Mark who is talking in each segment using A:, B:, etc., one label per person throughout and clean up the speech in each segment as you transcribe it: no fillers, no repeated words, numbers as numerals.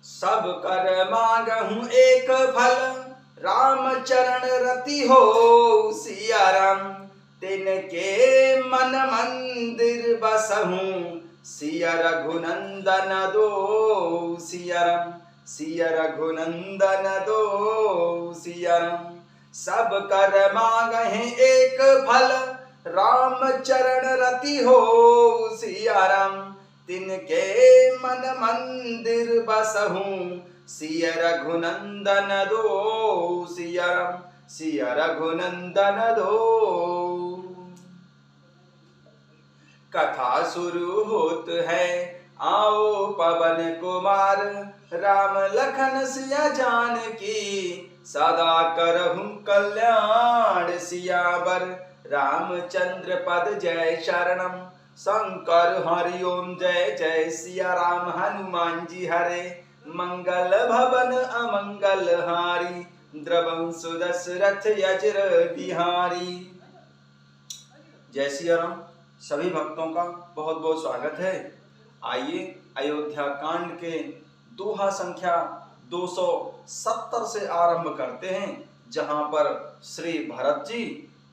A: सब कर मांगहूँ एक फल, राम चरण रति हो सिया राम। तिनके मन मंदिर बसहूँ, सिया रघुनंदन दो सिया राम। सिया रघुनंदन दो सिया राम। सब कर मांगहें एक फल, राम चरण रति हो सिया राम। तिनके मन मंदिर बसहूँ, सिया रघुनंदन दो सिया राम। सिया रघुनंदन दो। कथा शुरू होत है, आओ पवन कुमार। राम लखन सिया जानकी, सदा करहूँ कल्याण सियावर। रामचंद्र पद जय शरणम, शंकर हरि ओम जय जय सिया राम। हनुमान जी हरे, मंगल भवन अमंगल हारी। द्रवंसु दशरथ यजर बिहारी। जय सिया राम। सभी भक्तों का बहुत बहुत स्वागत है। आइए अयोध्या कांड के दोहा संख्या 270 से आरंभ करते हैं, जहां पर श्री भरत जी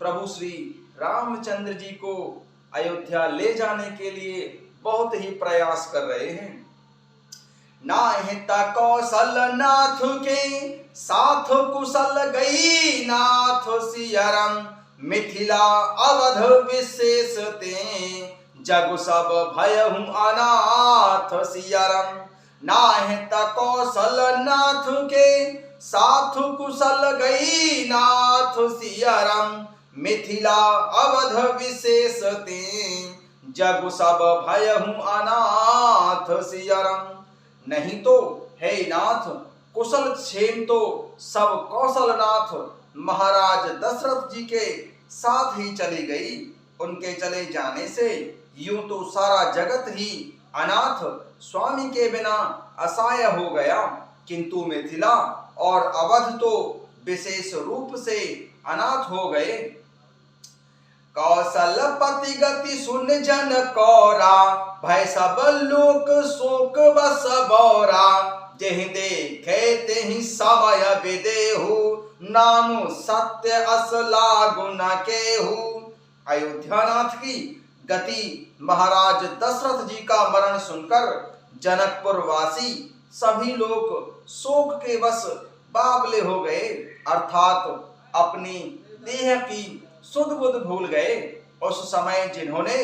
A: प्रभु श्री रामचंद्र जी को अयोध्या ले जाने के लिए बहुत ही प्रयास कर रहे हैं। नाहिता कौशल नाथ के साथ कुशल गई नाथ सिया राम। मिथिला अवध विशेष ते, जग सब भयहूँ अनाथ सिया राम। नाहित कौशल नाथ के साथ कुशल गई नाथ सिया राम। मिथिला अवध विशेष ते, जग सब भयहूँ अनाथ सिया राम। नहीं तो हे नाथ कुशल क्षेम तो सब कौशल नाथ महाराज दशरथ जी के साथ ही चली गई। उनके चले जाने से यूं तो सारा जगत ही अनाथ स्वामी के बिना असहाय हो गया, किंतु मिथिला और अवध तो विशेष रूप से अनाथ हो गए। कौशलपति गति सुन जन कौरा, भय सब लोक शोक बस बौरा। जेहि देखे तेहि समय विदेहु, नाम सत्य अस लागु न केहु। अयोध्यानाथ की गति महाराज दशरथ जी का मरण सुनकर जनकपुर वासी सभी लोग शोक के वश बावले हो गए, अर्थात अपनी देह की सुध बुध भूल गए। उस समय जिन्होंने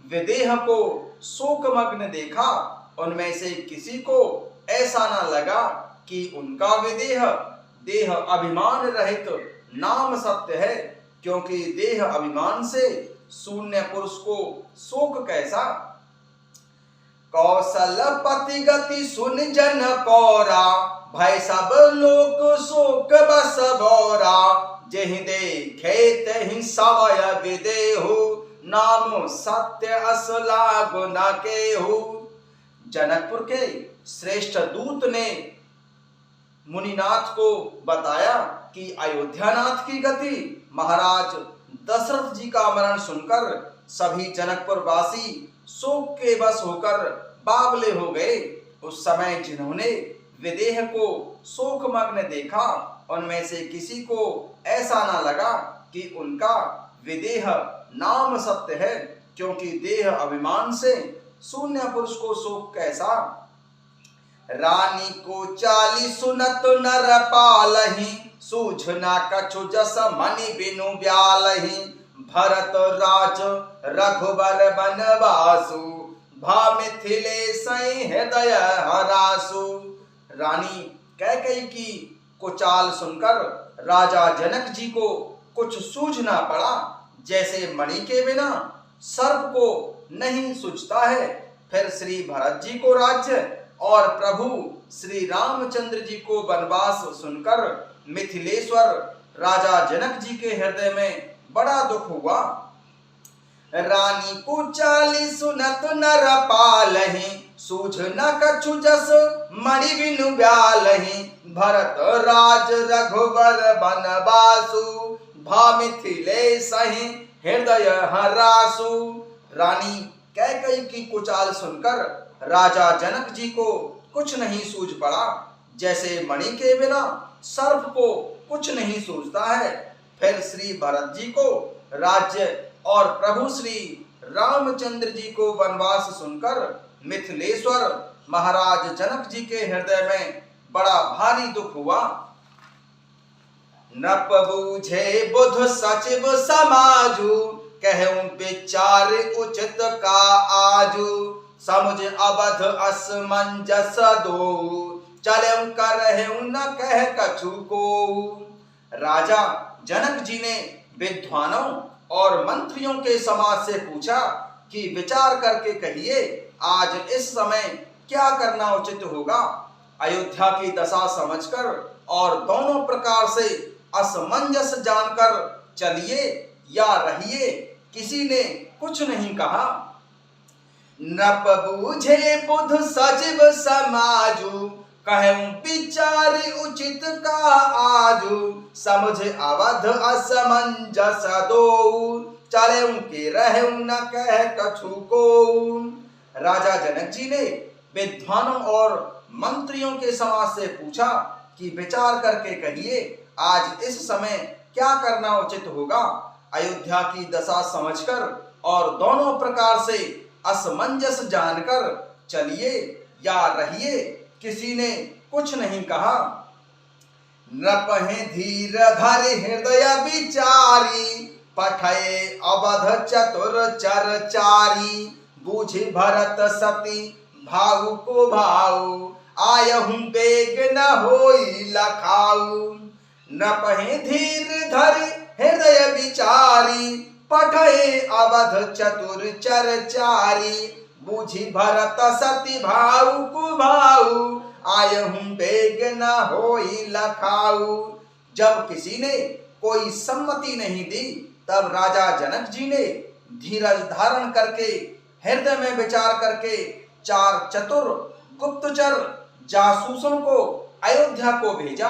A: विदेह को शोकमग्न देखा, उनमें से किसी को ऐसा न लगा कि उनका विदेह देह अभिमान रहित नाम सत्य है, क्योंकि देह अभिमान से शून्य पुरुष को शोक कैसा। कौशलपति गति सुन जन कौरा, भय सब लोक शोक बस बौरा। जेहि देखे तेहि समय विदेहु, नाम सत्य अस लागु न केहु। जनकपुर के श्रेष्ठ दूत ने मुनिनाथ को बताया कि अयोध्यानाथ की गति महाराज दशरथ जी का मरण सुनकर सभी जनकपुर वासी शोक के वश होकर बावले हो गए। उस समय जिन्होंने विदेह को शोकमग्न देखा, उनमें से किसी को ऐसा न लगा कि उनका विदेह नाम सत्य है, क्योंकि देह अभिमान से शून्य पुरुष को शोक कैसा। रानी को चाली सुनत नर पालहि, सूझ न कछु जस मणि बिनु ब्यालहि। भरत राज रघुबर बनवासु, भा मिथिलेश हृदय हरासु। रानी कैकेयी की कुचाल सुनकर राजा जनक जी को कुछ सूझना पड़ा, जैसे मणि के बिना सर्प को नहीं सूझता है। फिर श्री भरत जी को राज्य और प्रभु श्री रामचंद्र जी को वनवास सुनकर मिथिलेश्वर राजा जनक जी के हृदय में बड़ा दुख हुआ। रानी को चाली सुनत नर पालहि, सूझ न कछु जस मणि बिनु ब्यालहि। भरत राज रघुबर बनवासु, भा मिथिलेश हृदय हरासु। रानी कैकेयी की कुचाल सुनकर राजा जनक जी को कुछ नहीं सूझ पड़ा, जैसे मणि के बिना सर्प को कुछ नहीं सूझता है। फिर श्री भरत जी को राज्य और प्रभु श्री रामचंद्र जी को वनवास सुनकर मिथिलेश्वर महाराज जनक जी के हृदय में बड़ा भारी दुख हुआ। नप बूझे बुध सचिव समाजु, कहूं विचार उचित का आजु, समुझ अवध असमंजस दो, चले करहु न कह कछु को। राजा जनक जी ने विद्वानों और मंत्रियों के समाज से पूछा कि विचार करके कहिए आज इस समय क्या करना उचित होगा। अयोध्या की दशा समझकर और दोनों प्रकार से असमंजस जानकर चलिए या रहिए, किसी ने कुछ नहीं कहा। नप बूझे बुध सचिव समाजु, कहूं विचार उचित का आजु, समझ अवध असमंजस दो, चले के रहूं न कह कछु को। राजा जनक जी ने विद्वानों और मंत्रियों के समाज से पूछा कि विचार करके कहिए आज इस समय क्या करना उचित होगा। अयोध्या की दशा समझकर और दोनों प्रकार से असमंजस जानकर चलिए या रहिए, किसी ने कुछ नहीं कहा। नपहे धीर धर हृदय विचारी, पठये अवध चतुर चरचारी, बूझी भरत सती भाऊ को भाऊ, आयहु बेग न होई लखाऊ। नपहे धीर धर हृदय विचारी, पठये अवध चतुर चरचारी, बूझी भरत सती भाऊ को भाऊ, आयहु बेग न होई लखाऊ। जब किसी ने कोई सम्मति नहीं दी तब राजा जनक जी ने धीरज धारण करके हृदय में विचार करके 4 चतुर गुप्तचर जासूसों को अयोध्या को भेजा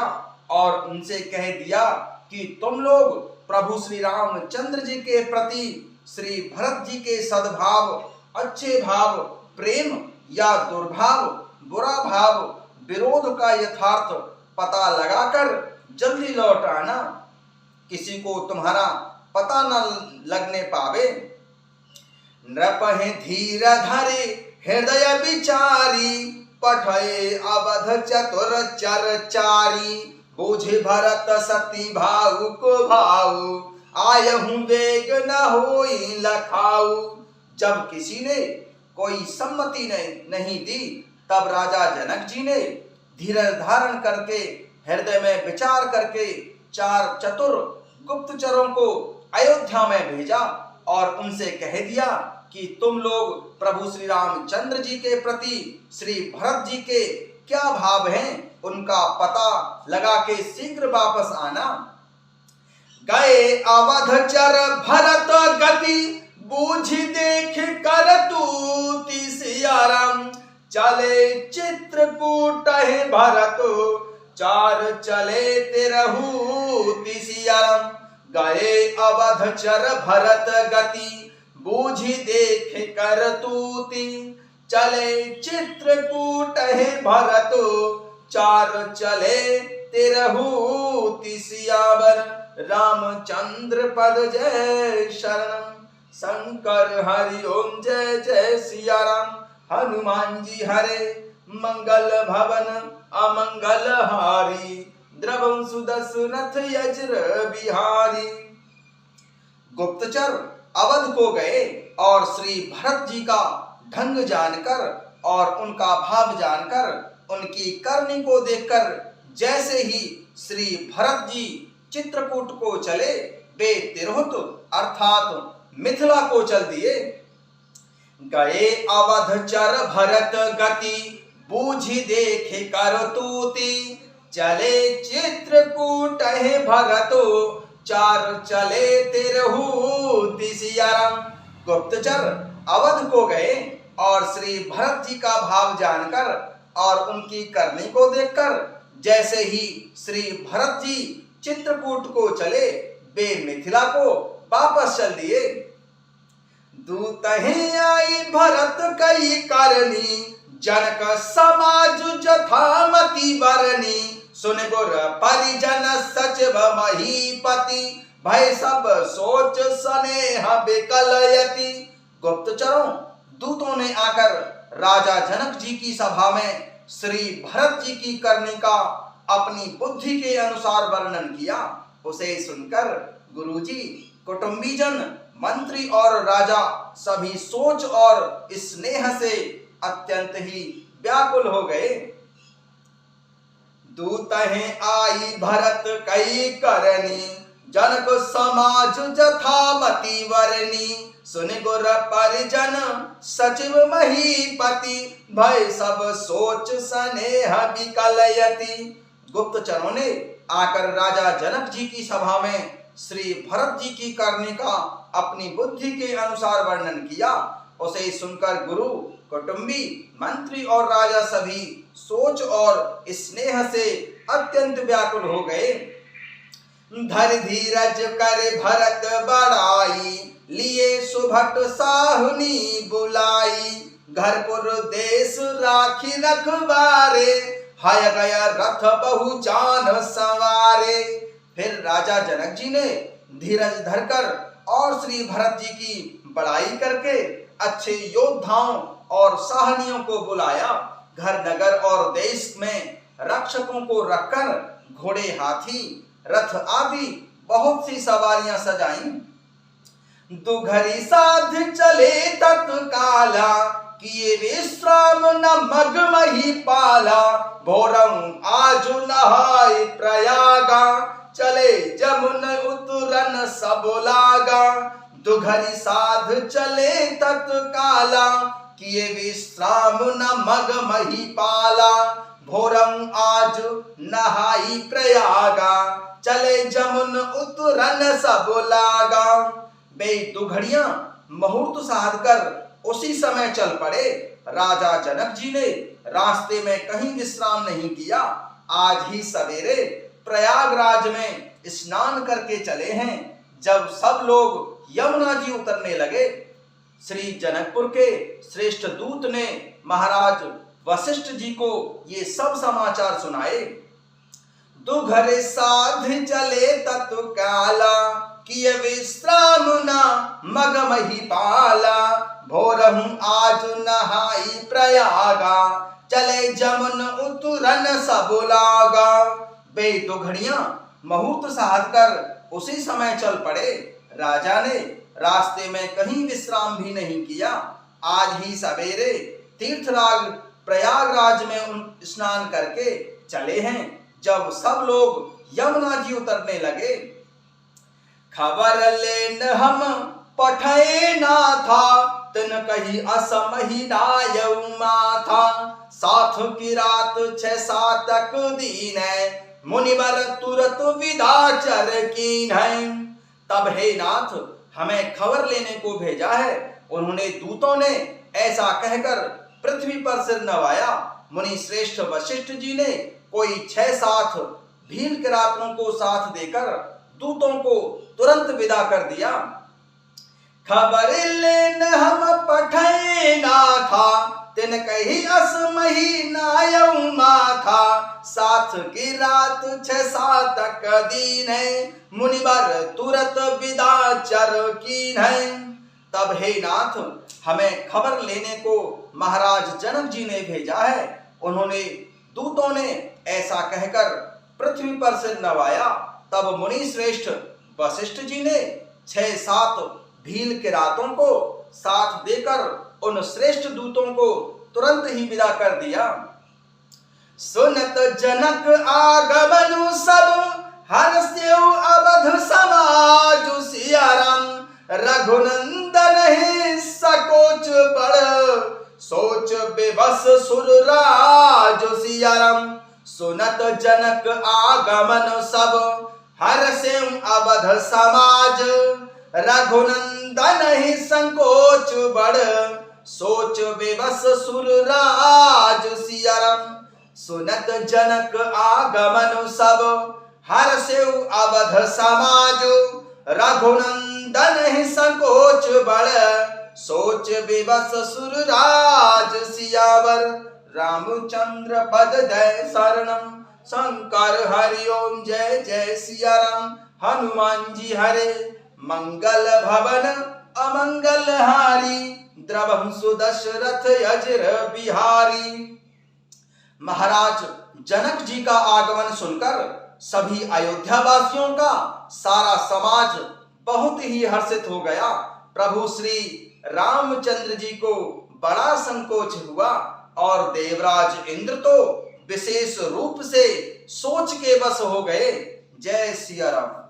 A: और उनसे कह दिया कि तुम लोग प्रभु श्री रामचंद्र जी के प्रति श्री भरत जी के सद्भाव, अच्छे भाव, प्रेम या दुर्भाव, बुरा भाव, विरोध का यथार्थ पता लगाकर जल्दी लौट आना, किसी को तुम्हारा पता न लगने पावे। नृपहे धीर धरे हृदय विचारी, पठये अवध चतुर चरचारी, बूझे भरत सती भाऊ को भाऊ, आयहु वेग न होई लखाऊ। जब किसी ने कोई सम्मति नहीं दी तब राजा जनक जी ने धीरज धारण करके हृदय में विचार करके 4 चतुर गुप्तचरों को अयोध्या में भेजा और उनसे कह दिया कि तुम लोग प्रभु श्री रामचंद्र जी के प्रति श्री भरत जी के क्या भाव हैं उनका पता लगा के शीघ्र वापस आना। गए अवध चर भरत गति, बूझी देख कर तूति सियाराम, चले चित्रकूट भरत, 4 चले तिरहु सियाराम। गए अवध चर भरत गति, बूझी देख कर तूति, चले चित्रकूट भरत, 4 चले तिरहु सियावर। रामचंद्र पद जय शरणम, शंकर हरि ओम जय जय सिया राम। हनुमान जी हरे मंगल भवन अमंगल हारी, द्रवं सुदर्शनथ यज्र बिहारी। गुप्तचर अवध को गए और श्री भरत जी का ढंग जानकर और उनका भाव जानकर, उनकी करनी को देखकर जैसे ही श्री भरत जी चित्रकूट को चले, वे तिरहुत अर्थात मिथिला को चल दिए। गए अवध चर भरत गति, बूझी देखे कर तूति, चले चित्रकूट भरत, 4 चले तिरहु सियाराम। गुप्तचर अवध को गए और श्री भरत जी का भाव जानकर और उनकी करनी को देखकर जैसे ही श्री भरत जी चित्रकूट को चले, वे मिथिला को वापस चल दिए। दूत ही आई भरत कई करनी, जनक समाज जथामति बरनी सुन गुर परिजन सचिव महीपति भय सब सोच स्नेह विकलयति। गुप्तचरों दूतों ने आकर राजा जनक जी की सभा में श्री भरत जी की करनी का अपनी बुद्धि के अनुसार वर्णन किया। उसे सुनकर गुरुजी, कुटुंबीजन, मंत्री और राजा सभी सोच और स्नेह से अत्यंत ही व्याकुल हो गए। दूतहें आई भरत कई करनी जनक समाज जथामति वरनी सुन गुर परिजन सचिव महीपति भय सब सोच स्नेह विकलयति। गुप्तचरों ने आकर राजा जनक जी की सभा में श्री भरत जी की करने का अपनी बुद्धि के अनुसार वर्णन किया। उसे सुनकर गुरु, कुटुंबी, मंत्री और राजा सभी सोच और स्नेह से अत्यंत व्याकुल हो गए। धर धीरज कर भरत बड़ाई लिए सुभट साहुनी बुलाई घरपुर देश राखी रखवारे हाय गया रथ बहु जान सवारे। फिर राजा जनक जी ने धीरज धरकर और श्री भरत जी की बड़ाई करके अच्छे योद्धाओं और साहनियों को बुलाया। घर नगर और देश में रक्षकों को रखकर घोड़े, हाथी, रथ आदि बहुत सी सवारियां सजाई। दुघरी साध चले तत्काला किए विश्राम न मग मही पाला भोरम आजु नहाय प्रयागा चले जमुन उतरन सब लागा। दुघरी साध चले तत्काला किए विश्राम न मग मही पाला भोरम आज नहाई प्रयागा चले जमुन उतरन सब लागा। वे दुघड़ियां मुहूर्त साध कर उसी समय चल पड़े। राजा जनक जी ने रास्ते में कहीं विश्राम नहीं किया। आज ही सवेरे प्रयागराज में स्नान करके चले हैं। जब सब लोग यमुना जी उतरने लगे, श्री जनकपुर के श्रेष्ठ दूत ने महाराज वशिष्ठ जी को ये सब समाचार सुनाए। दुघरे साध चले तत्काला किए विश्राम ना मग मही पाला भोरहु आज नहाई प्रयागा चले जमुन उतरन सब लागा। वे दुघड़ियां मुहूर्त साध कर उसी समय चल पड़े। राजा ने रास्ते में कहीं विश्राम भी नहीं किया। आज ही सवेरे तीर्थराज प्रयागराज में स्नान करके चले हैं। जब सब लोग यमुना जी उतरने लगे, खबर लेन हम पठे ना था तन कही असमही नायऊ माथा साथ की रात 6-7 दिन है मुनिवर तुरत विदाचर कीन है। तब हे नाथ, हमें खबर लेने को भेजा है। उन्होंने दूतों ने ऐसा कहकर पृथ्वी पर सिर नवाया। मुनि श्रेष्ठ वशिष्ठ जी ने कोई 6-7 भील किरातों को साथ देकर दूतों को तुरंत विदा कर दिया। खबर लेन हम पठे ना था तिन कही असमही नायऊ माथा साथ की रात 6-7 दिन है मुनिवर तुरत विदा चर कीन है। तब हे नाथ, हमें खबर लेने को महाराज जनक जी ने भेजा है। उन्होंने दूतों ने ऐसा कहकर पृथ्वी पर सिर नवाया। तब मुनि श्रेष्ठ वशिष्ठ जी ने 6-7 भील किरातों को साथ देकर उन श्रेष्ठ दूतों को तुरंत ही विदा कर दिया। सुनत जनक आगमनु सब हर्ष्यउ अवध समाज सियाराम रघुनंदन ही सकोच बड़ सोच बेबस सुरराज सियाराम। सुनत जनक आगमन सब हर्ष्यउ अवध समाज रघुनंदन ही संकोच बड़ सोच बेबस सुरराज सियाराम। सुनत जनक आगमन सब हर्ष्यउ अवध समाज रघुनंदन ही संकोच बड़ सोच विवश सुरराज सियावर, रामचंद्र पद दय शरणम। शंकर हरि ओम जय जय सिया राम। हनुमान जी हरे मंगल भवन अमंगल हारी, द्रवंसु दशरथ अजर बिहारी। महाराज जनक जी का आगमन सुनकर सभी अयोध्या वासियों का सारा समाज बहुत ही हर्षित हो गया। प्रभु श्री रामचंद्र जी को बड़ा संकोच हुआ और देवराज इंद्र तो विशेष रूप से सोच के बस हो गए। जय सिया राम।